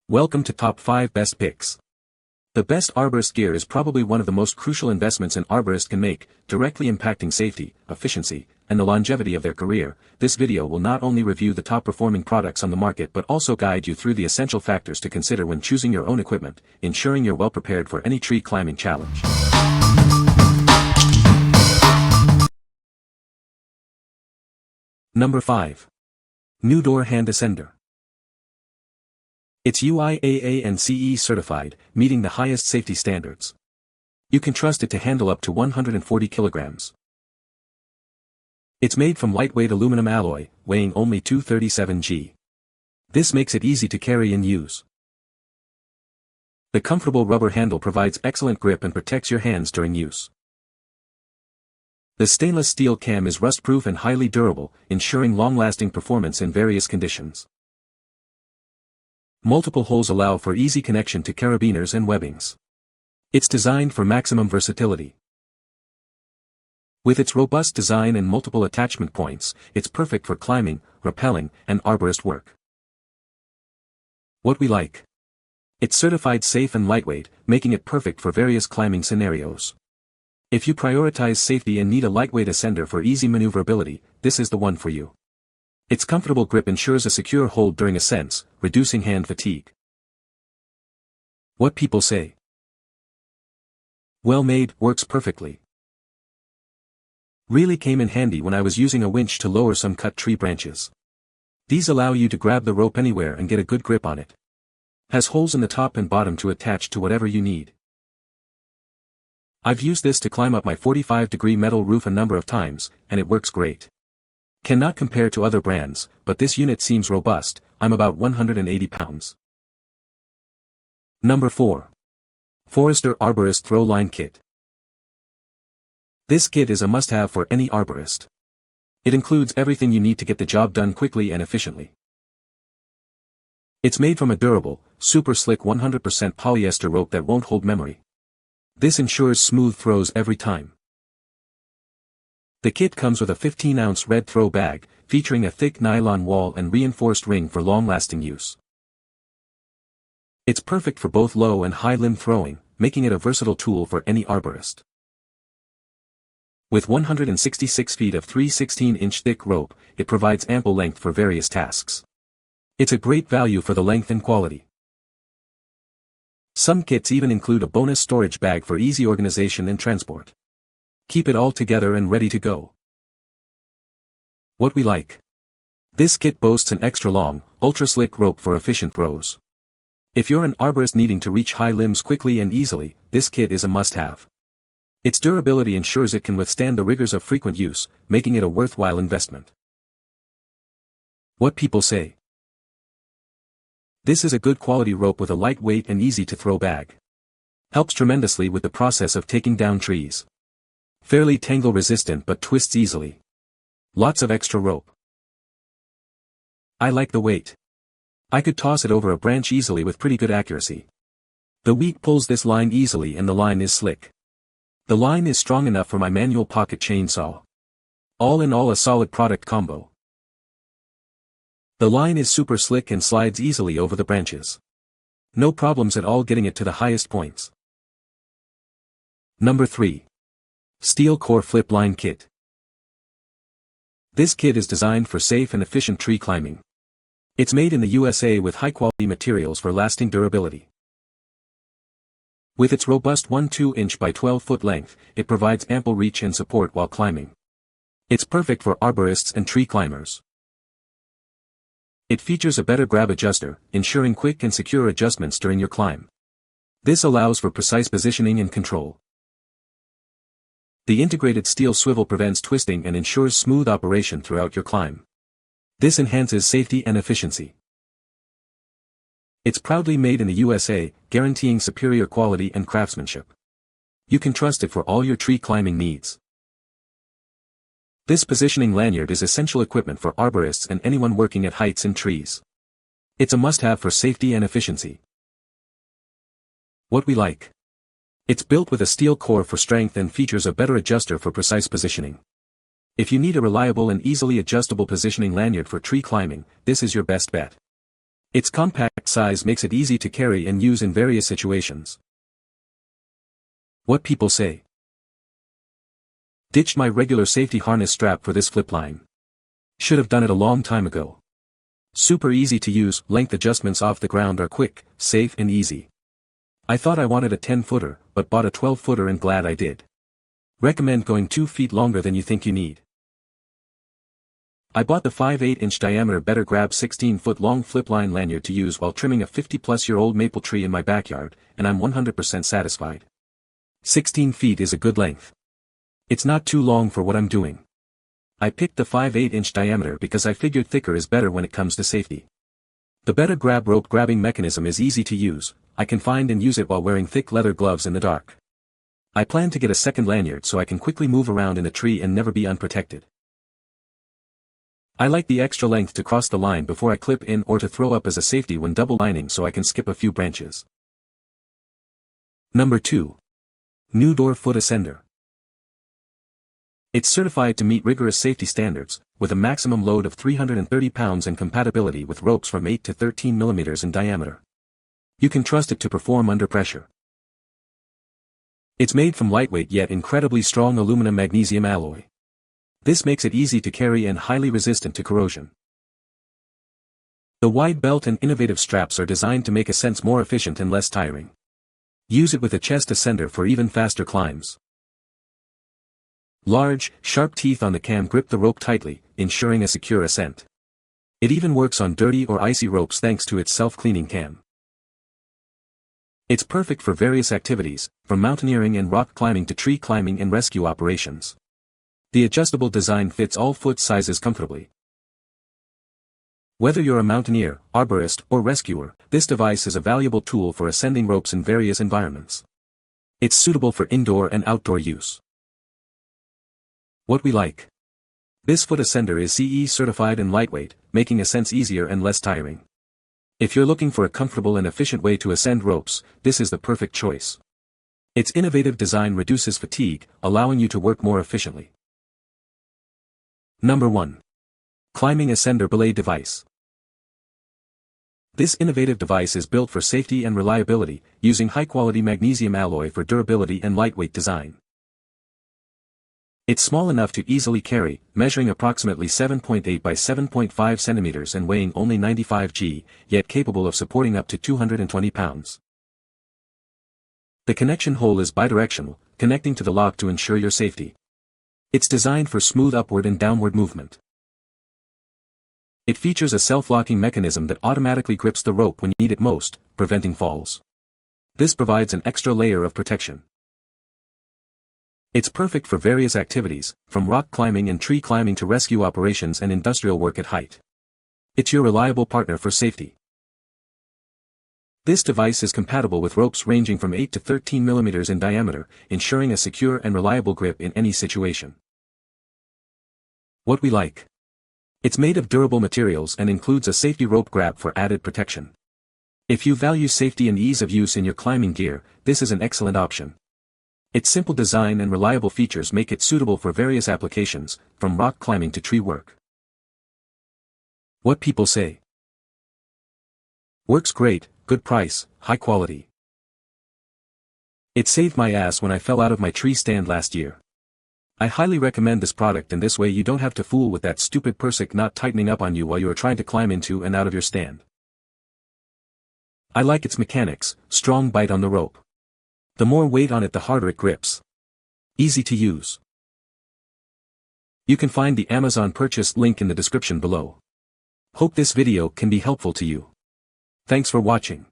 Welcome to Top 5 Best Picks. The best arborist gear is probably one of the most crucial investments an arborist can make, directly impacting safety, efficiency, and the longevity of their career. This video will not only review the top performing products on the market but also guide you through the essential factors to consider when choosing your own equipment, ensuring you're well prepared for any tree climbing challenge. Number 5. NewDoar Hand Ascender. It's UIAA and CE certified, meeting the highest safety standards. You can trust it to handle up to 140 kilograms. It's made from lightweight aluminum alloy, weighing only 237 g. This makes it easy to carry and use. The comfortable rubber handle provides excellent grip and protects your hands during use. The stainless steel cam is rust-proof and highly durable, ensuring long-lasting performance in various conditions. Multiple holes allow for easy connection to carabiners and webbings. It's designed for maximum versatility. With its robust design and multiple attachment points, it's perfect for climbing, rappelling, and arborist work. What we like. It's certified safe and lightweight, making it perfect for various climbing scenarios. If you prioritize safety and need a lightweight ascender for easy maneuverability, this is the one for you. Its comfortable grip ensures a secure hold during ascents, reducing hand fatigue. What people say. Well made, works perfectly. Really came in handy when I was using a winch to lower some cut tree branches. These allow you to grab the rope anywhere and get a good grip on it. Has holes in the top and bottom to attach to whatever you need. I've used this to climb up my 45-degree metal roof a number of times, and it works great. Cannot compare to other brands, but this unit seems robust. I'm about 180 pounds. Number 4. Forester Arborist Throw Line Kit. This kit is a must-have for any arborist. It includes everything you need to get the job done quickly and efficiently. It's made from a durable, super slick 100% polyester rope that won't hold memory. This ensures smooth throws every time. The kit comes with a 15-ounce red throw bag, featuring a thick nylon wall and reinforced ring for long-lasting use. It's perfect for both low and high limb throwing, making it a versatile tool for any arborist. With 166 feet of 3/16-inch thick rope, it provides ample length for various tasks. It's a great value for the length and quality. Some kits even include a bonus storage bag for easy organization and transport. Keep it all together and ready to go. What we like. This kit boasts an extra long, ultra-slick rope for efficient throws. If you're an arborist needing to reach high limbs quickly and easily, this kit is a must-have. Its durability ensures it can withstand the rigors of frequent use, making it a worthwhile investment. What people say. This is a good quality rope with a lightweight and easy-to-throw bag. Helps tremendously with the process of taking down trees. Fairly tangle resistant but twists easily. Lots of extra rope. I like the weight. I could toss it over a branch easily with pretty good accuracy. The weak pulls this line easily and the line is slick. The line is strong enough for my manual pocket chainsaw. All in all, a solid product combo. The line is super slick and slides easily over the branches. No problems at all getting it to the highest points. Number 3. Steel Core Flip Line Kit. This kit is designed for safe and efficient tree climbing. It's made in the USA with high-quality materials for lasting durability. With its robust 1/2-inch by 12-foot length, it provides ample reach and support while climbing. It's perfect for arborists and tree climbers. It features a better grab adjuster, ensuring quick and secure adjustments during your climb. This allows for precise positioning and control. The integrated steel swivel prevents twisting and ensures smooth operation throughout your climb. This enhances safety and efficiency. It's proudly made in the USA, guaranteeing superior quality and craftsmanship. You can trust it for all your tree climbing needs. This positioning lanyard is essential equipment for arborists and anyone working at heights in trees. It's a must-have for safety and efficiency. What we like. It's built with a steel core for strength and features a better adjuster for precise positioning. If you need a reliable and easily adjustable positioning lanyard for tree climbing, this is your best bet. Its compact size makes it easy to carry and use in various situations. What people say. Ditched my regular safety harness strap for this flip line. Should have done it a long time ago. Super easy to use, length adjustments off the ground are quick, safe and easy. I thought I wanted a 10-footer, but bought a 12-footer and glad I did. Recommend going 2 feet longer than you think you need. I bought the 5/8-inch diameter Better Grab 16-foot long flip line lanyard to use while trimming a 50-plus-year-old maple tree in my backyard, and I'm 100% satisfied. 16 feet is a good length. It's not too long for what I'm doing. I picked the 5/8-inch diameter because I figured thicker is better when it comes to safety. The Better Grab rope grabbing mechanism is easy to use. I can find and use it while wearing thick leather gloves in the dark. I plan to get a second lanyard so I can quickly move around in a tree and never be unprotected. I like the extra length to cross the line before I clip in or to throw up as a safety when double lining so I can skip a few branches. Number 2. NewDoar Foot Ascender. It's certified to meet rigorous safety standards, with a maximum load of 330 pounds and compatibility with ropes from 8 to 13 millimeters in diameter. You can trust it to perform under pressure. It's made from lightweight yet incredibly strong aluminum magnesium alloy. This makes it easy to carry and highly resistant to corrosion. The wide belt and innovative straps are designed to make ascents more efficient and less tiring. Use it with a chest ascender for even faster climbs. Large, sharp teeth on the cam grip the rope tightly, ensuring a secure ascent. It even works on dirty or icy ropes thanks to its self-cleaning cam. It's perfect for various activities, from mountaineering and rock climbing to tree climbing and rescue operations. The adjustable design fits all foot sizes comfortably. Whether you're a mountaineer, arborist, or rescuer, this device is a valuable tool for ascending ropes in various environments. It's suitable for indoor and outdoor use. What we like. This foot ascender is CE certified and lightweight, making ascents easier and less tiring. If you're looking for a comfortable and efficient way to ascend ropes, this is the perfect choice. Its innovative design reduces fatigue, allowing you to work more efficiently. Number 1. Climbing Ascender Belay Device. This innovative device is built for safety and reliability, using high-quality magnesium alloy for durability and lightweight design. It's small enough to easily carry, measuring approximately 7.8 by 7.5 centimeters and weighing only 95 g, yet capable of supporting up to 220 pounds. The connection hole is bidirectional, connecting to the lock to ensure your safety. It's designed for smooth upward and downward movement. It features a self-locking mechanism that automatically grips the rope when you need it most, preventing falls. This provides an extra layer of protection. It's perfect for various activities, from rock climbing and tree climbing to rescue operations and industrial work at height. It's your reliable partner for safety. This device is compatible with ropes ranging from 8 to 13 millimeters in diameter, ensuring a secure and reliable grip in any situation. What we like. It's made of durable materials and includes a safety rope grab for added protection. If you value safety and ease of use in your climbing gear, this is an excellent option. Its simple design and reliable features make it suitable for various applications, from rock climbing to tree work. What people say. Works great, good price, high quality. It saved my ass when I fell out of my tree stand last year. I highly recommend this product, and this way you don't have to fool with that stupid Persic knot tightening up on you while you are trying to climb into and out of your stand. I like its mechanics, strong bite on the rope. The more weight on it the harder it grips. Easy to use. You can find the Amazon purchase link in the description below. Hope this video can be helpful to you. Thanks for watching.